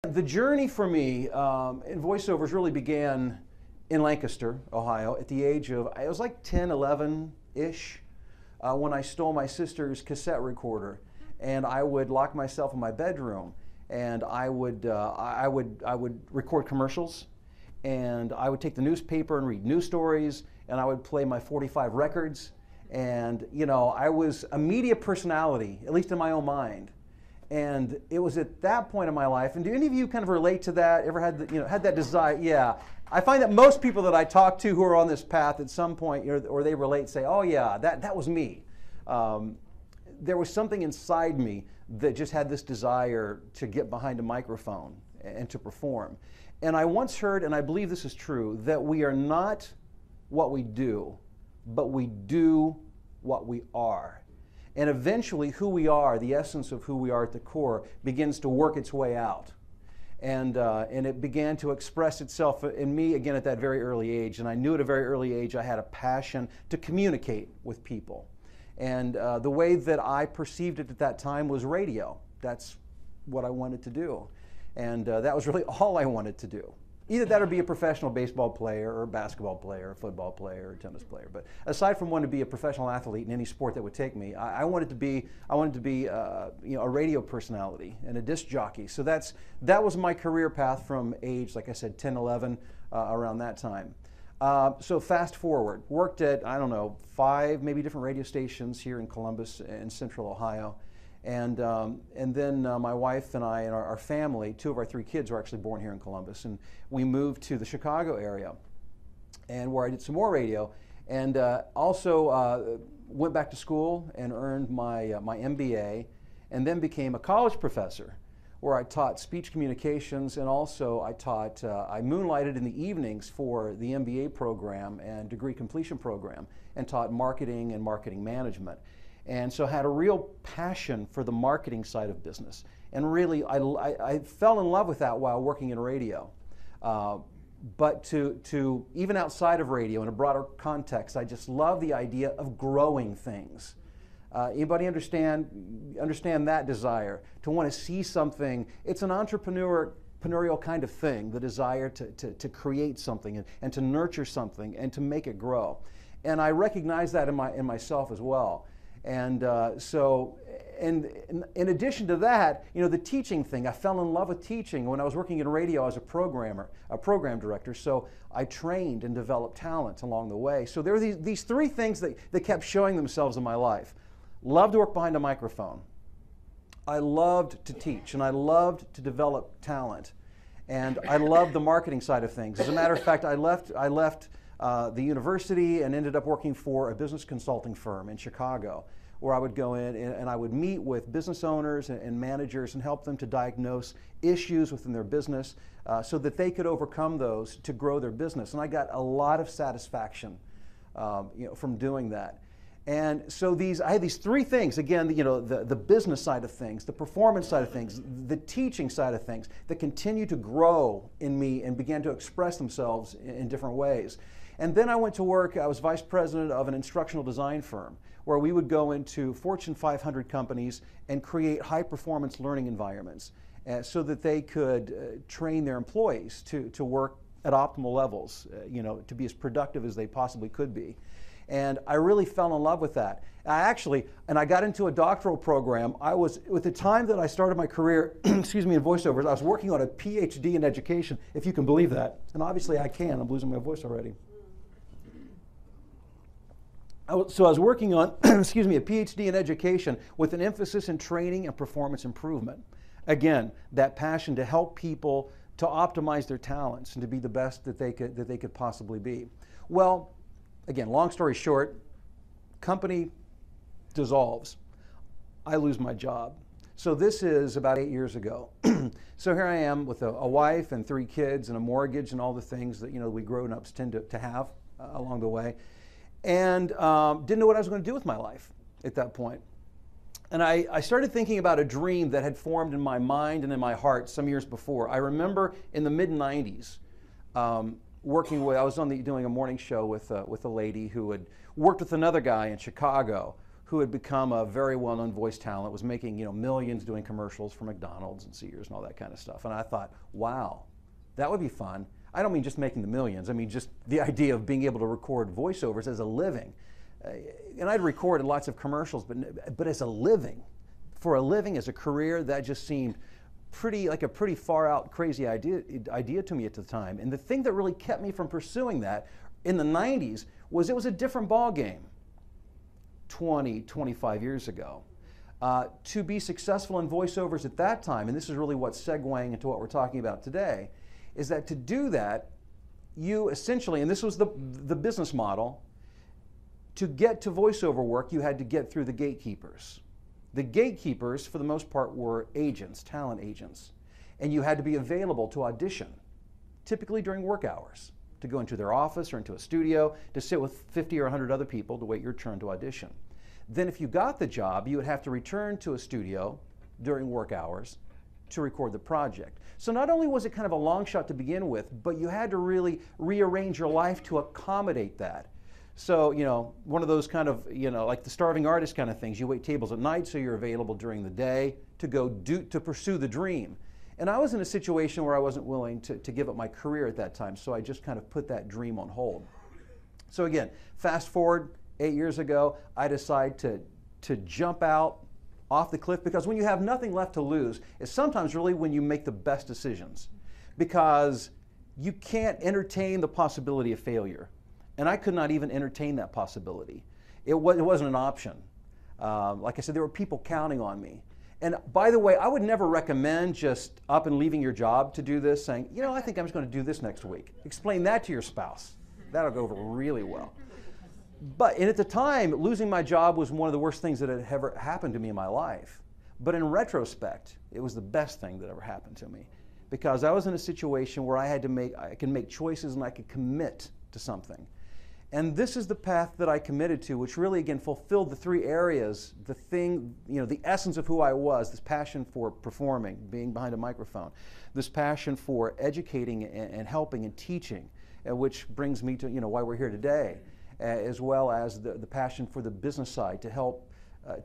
The journey for me in voiceovers really began in Lancaster, Ohio, at the age of, I was like 10, 11-ish, when I stole my sister's cassette recorder. And I would lock myself in my bedroom, and I would record commercials, and I would take the newspaper and read news stories, and I would play my 45 records. And, you know, I was a media personality, at least in my own mind. And it was at that point in my life, and do any of you kind of relate to that? Ever had, had that desire? Yeah. I find that most people that I talk to who are on this path at some point, or they relate, say, oh yeah, that was me. There was something inside me that just had this desire to get behind a microphone and to perform. And I once heard, and I believe this is true, that we are not what we do, but we do what we are. And eventually who we are, the essence of who we are at the core, begins to work its way out. And it began to express itself in me again at that very early age. And I knew at a very early age I had a passion to communicate with people. And the way that I perceived it at that time was radio. That's what I wanted to do. And that was really all I wanted to do. Either that or be a professional baseball player or a basketball player, or football player, or tennis player. But aside from wanting to be a professional athlete in any sport that would take me, I wanted to be a radio personality and a disc jockey. So that was my career path from age, like I said, 10, 11, around that time. So fast forward, worked at, I don't know, 5 maybe different radio stations here in Columbus and Central Ohio. And then my wife and I and our family, 2 of our 3 kids were actually born here in Columbus, and we moved to the Chicago area, and where I did some more radio, and also went back to school and earned my MBA, and then became a college professor, where I taught speech communications, and also I moonlighted in the evenings for the MBA program and degree completion program, and taught marketing and marketing management. And so I had a real passion for the marketing side of business. And really, I fell in love with that while working in radio. But to even outside of radio, in a broader context, I just love the idea of growing things. Anybody understand that desire? To want to see something, it's an entrepreneurial kind of thing, the desire to create something and to nurture something and to make it grow. And I recognize that in myself as well. And in addition to that, the teaching thing, I fell in love with teaching. When I was working in radio as a program director, so I trained and developed talent along the way. So there were these 3 things that kept showing themselves in my life. Loved to work behind a microphone. I loved to teach, and I loved to develop talent. And I loved the marketing side of things. As a matter of fact, I left the university and ended up working for a business consulting firm in Chicago, where I would go in and I would meet with business owners and managers and help them to diagnose issues within their business so that they could overcome those to grow their business. And I got a lot of satisfaction from doing that. And so I had these 3 things, again, the business side of things, the performance side of things, the teaching side of things, that continue to grow in me and began to express themselves in different ways. And then I went to work, I was vice president of an instructional design firm, where we would go into Fortune 500 companies and create high-performance learning environments so that they could train their employees to work at optimal levels, to be as productive as they possibly could be. And I really fell in love with that. I got into a doctoral program. At the time that I started my career, excuse me, in voiceovers, I was working on a PhD in education, if you can believe that. And obviously I can, I'm losing my voice already. So I was working on, excuse me, a PhD in education with an emphasis in training and performance improvement. Again, that passion to help people to optimize their talents and to be the best that they could possibly be. Well, again, long story short, company dissolves. I lose my job. So this is about 8 years ago. So here I am with a wife and 3 kids and a mortgage and all the things that we grown-ups tend to have along the way. And didn't know what I was going to do with my life at that point. And I started thinking about a dream that had formed in my mind and in my heart some years before. I remember in the mid-90s working with, I was doing a morning show with a lady who had worked with another guy in Chicago who had become a very well-known voice talent, was making millions doing commercials for McDonald's and Sears and all that kind of stuff. And I thought, wow, that would be fun. I don't mean just making the millions. I mean just the idea of being able to record voiceovers as a living. And I'd recorded lots of commercials, but as a living, for a living, as a career, that just seemed like a pretty far out, crazy idea to me at the time. And the thing that really kept me from pursuing that in the 90s was it was a different ball game 20, 25 years ago. To be successful in voiceovers at that time, and this is really what's segueing into what we're talking about today, is that to do that, you essentially, and this was the business model, to get to voiceover work, you had to get through the gatekeepers. The gatekeepers, for the most part, were agents, talent agents, and you had to be available to audition, typically during work hours, to go into their office or into a studio, to sit with 50 or 100 other people to wait your turn to audition. Then if you got the job, you would have to return to a studio during work hours to record the project. So not only was it kind of a long shot to begin with, but you had to really rearrange your life to accommodate that. So, one of those kind of, like the starving artist kind of things. You wait tables at night so you're available during the day to pursue the dream. And I was in a situation where I wasn't willing to give up my career at that time, so I just kind of put that dream on hold. So again, fast forward 8 years ago, I decide to jump out off the cliff, because when you have nothing left to lose, it's sometimes really when you make the best decisions, because you can't entertain the possibility of failure. And I could not even entertain that possibility. It wasn't an option. Like I said, there were people counting on me. And by the way, I would never recommend just up and leaving your job to do this, saying, I think I'm just going to do this next week. Explain that to your spouse. That'll go over really well. And at the time, losing my job was one of the worst things that had ever happened to me in my life. But in retrospect, it was the best thing that ever happened to me, because I was in a situation where I could make choices and I could commit to something. And this is the path that I committed to, which really, again, fulfilled the three areas, the essence of who I was, this passion for performing, being behind a microphone, this passion for educating and helping and teaching, which brings me to, why we're here today, as well as the passion for the business side, to help,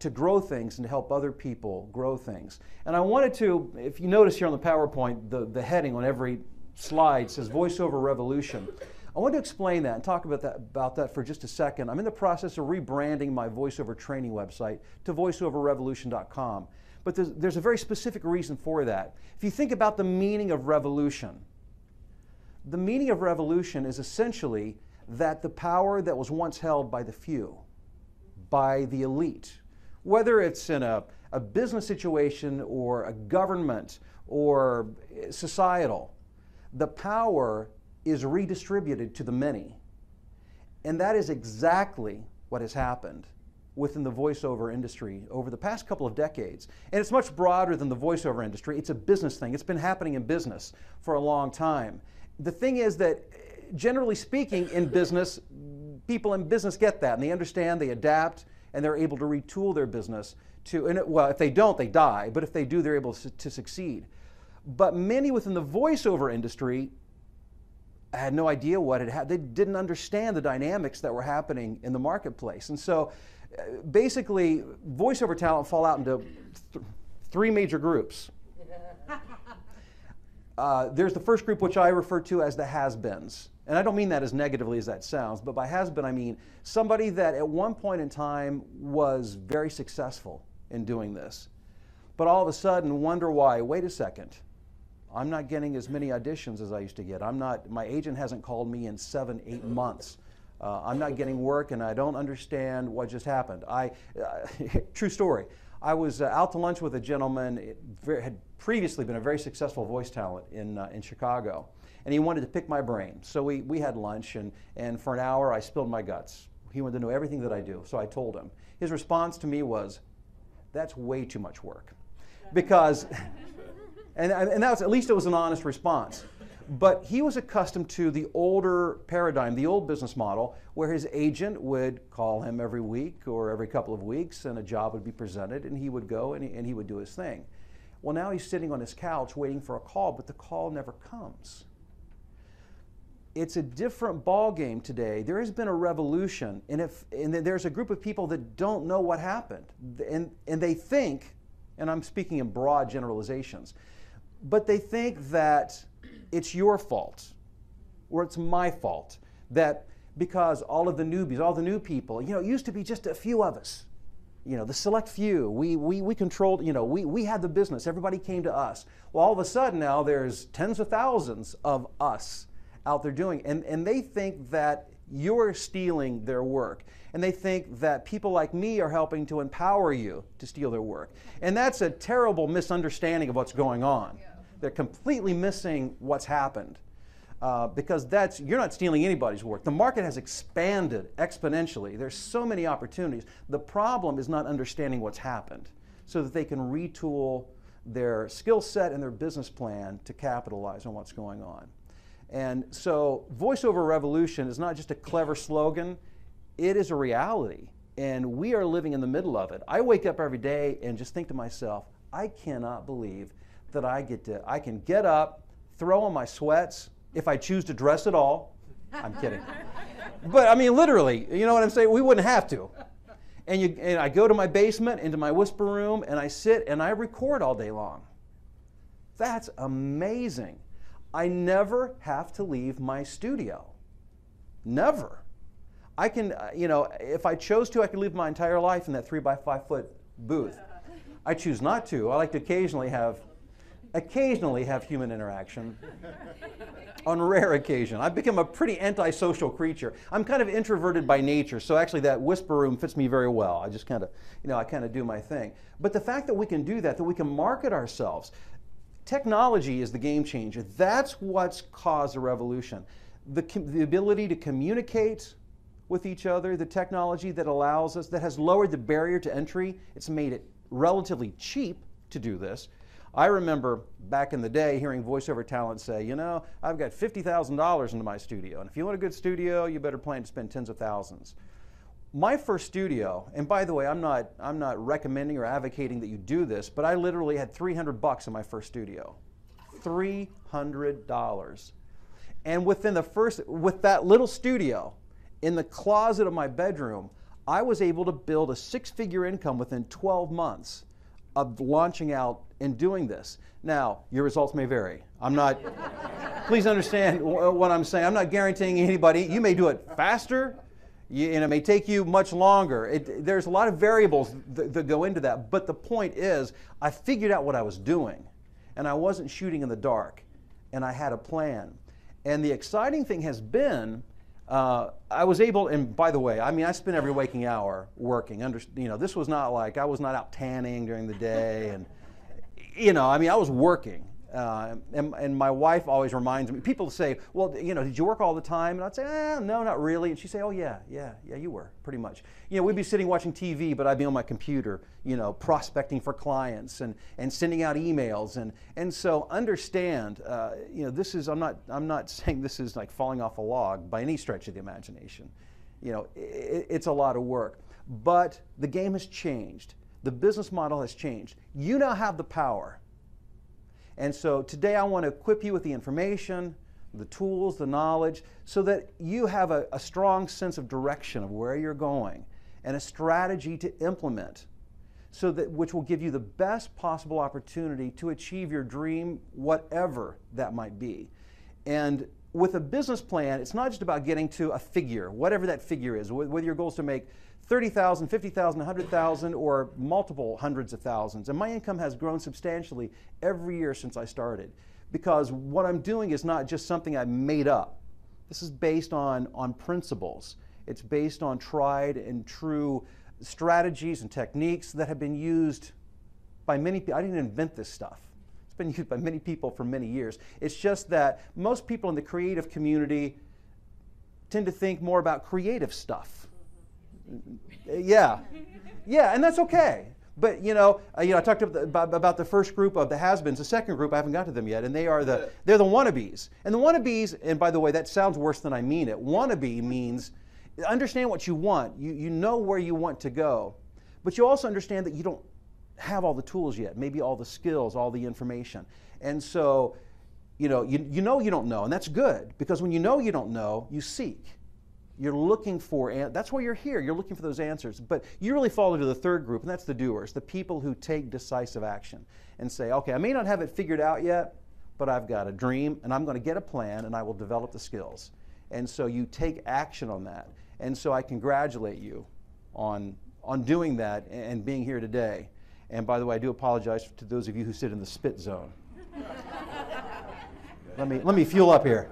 to grow things and to help other people grow things. And I wanted to, if you notice here on the PowerPoint, the heading on every slide says Voiceover Revolution. I want to explain that and talk about that for just a second. I'm in the process of rebranding my voiceover training website to voiceoverrevolution.com. But there's a very specific reason for that. If you think about the meaning of revolution, the meaning of revolution is essentially that the power that was once held by the few, by the elite, whether it's in a business situation or a government or societal, the power is redistributed to the many. And that is exactly what has happened within the voiceover industry over the past couple of decades. And it's much broader than the voiceover industry. It's a business thing. It's been happening in business for a long time. The thing is that, generally speaking, in business, people in business get that, and they understand, they adapt, and they're able to retool their business well, if they don't, they die, but if they do, they're able to succeed. But many within the voiceover industry had no idea what had happened. They didn't understand the dynamics that were happening in the marketplace. And so basically, voiceover talent fall out into three major groups. There's the first group, which I refer to as the has-beens. And I don't mean that as negatively as that sounds, but by has-been I mean somebody that at one point in time was very successful in doing this, but all of a sudden wonder why, wait a second, I'm not getting as many auditions as I used to get. My agent hasn't called me in 7, 8 months. I'm not getting work, and I don't understand what just happened. True story. I was out to lunch with a gentleman had previously been a very successful voice talent in Chicago, and he wanted to pick my brain. So we had lunch, and for an hour I spilled my guts. He wanted to know everything that I do, so I told him. His response to me was, "That's way too much work," because. And that was, at least it was an honest response. But he was accustomed to the older paradigm, the old business model, where his agent would call him every week or every couple of weeks, and a job would be presented, and he would go and he would do his thing. Well, now he's sitting on his couch waiting for a call, but the call never comes. it's a different ball game today. There has been a revolution, and there's a group of people that don't know what happened, and they think, and I'm speaking in broad generalizations, but they think that it's your fault, or it's my fault, that because all of the newbies, all the new people, you know, it used to be just a few of us, you know, the select few, we controlled, you know, we had the business, everybody came to us. Well, all of a sudden now there's tens of thousands of us out there doing, and they think that you're stealing their work. And they think that people like me are helping to empower you to steal their work. And that's a terrible misunderstanding of what's going on. Yeah. They're completely missing what's happened. Because you're not stealing anybody's work. The market has expanded exponentially. There's so many opportunities. The problem is not understanding what's happened so that they can retool their skill set and their business plan to capitalize on what's going on. And so voiceover revolution is not just a clever slogan, it is a reality. And we are living in the middle of it. I wake up every day and just think to myself, I cannot believe that I can get up, throw on my sweats, if I choose to dress at all. I'm kidding. But I mean, literally, you know what I'm saying? We wouldn't have to. And I go to my basement, into my whisper room, and I sit and I record all day long. That's amazing. I never have to leave my studio. Never. I can, you know, if I chose to, I could live my entire life in that 3x5 foot booth. I choose not to. I like to occasionally have human interaction. On rare occasion. I've become a pretty antisocial creature. I'm kind of introverted by nature, so actually that whisper room fits me very well. I just kind of, you know, I kind of do my thing. But the fact that we can do that we can market ourselves, technology is the game changer. That's what's caused a revolution. The ability to communicate with each other, the technology that allows us, that has lowered the barrier to entry. It's made it relatively cheap to do this. I remember back in the day hearing voiceover talent say, you know, I've got $50,000 into my studio, and if you want a good studio, you better plan to spend tens of thousands. My first studio, and by the way, I'm not recommending or advocating that you do this, but I literally had $300 in my first studio. $300. And with that little studio, in the closet of my bedroom, I was able to build a six-figure income within 12 months of launching out and doing this. Now, your results may vary. I'm not, please understand what I'm saying. I'm not guaranteeing anybody, you may do it faster, and it may take you much longer. There's a lot of variables that go into that, but the point is, I figured out what I was doing, and I wasn't shooting in the dark, and I had a plan. And the exciting thing has been, I was able, and by the way, I mean, I spent every waking hour working. You know, this was not like, I was not out tanning during the day, and, you know, I mean, I was working. And my wife always reminds me, people say, well, you know, did you work all the time? And I'd say, no, not really. And she'd say, oh, yeah, you were, pretty much. You know, we'd be sitting watching TV, but I'd be on my computer, you know, prospecting for clients and sending out emails. And so understand, you know, this is, I'm not saying this is like falling off a log by any stretch of the imagination. You know, it's a lot of work. But the game has changed. The business model has changed. You now have the power. And so today I want to equip you with the information, the tools, the knowledge, so that you have a strong sense of direction of where you're going and a strategy to implement, so that which will give you the best possible opportunity to achieve your dream, whatever that might be. And with a business plan, it's not just about getting to a figure, whatever that figure is, whether your goal is to make 30,000, 50,000, 100,000, or multiple hundreds of thousands. And my income has grown substantially every year since I started, because what I'm doing is not just something I made up. This is based on principles. It's based on tried and true strategies and techniques that have been used by many people. I didn't invent this stuff. It's been used by many people for many years. It's just that most people in the creative community tend to think more about creative stuff. Yeah, and that's okay. But you know, I talked about the first group of the has-beens. The second group, I haven't got to them yet, and they're the wannabes. And the wannabes, and by the way, that sounds worse than I mean it. Wannabe means understand what you want. You know where you want to go, but you also understand that you don't have all the tools yet, maybe all the skills, all the information. And so you know you don't know, and that's good, because when you know you don't know, you seek. You're looking for, and that's why you're here. You're looking for those answers. But you really fall into the third group, and that's the doers, the people who take decisive action and say, okay, I may not have it figured out yet, but I've got a dream, and I'm going to get a plan, and I will develop the skills. And so you take action on that. And so I congratulate you on doing that and being here today. And by the way, I do apologize to those of you who sit in the spit zone. Let me fuel up here.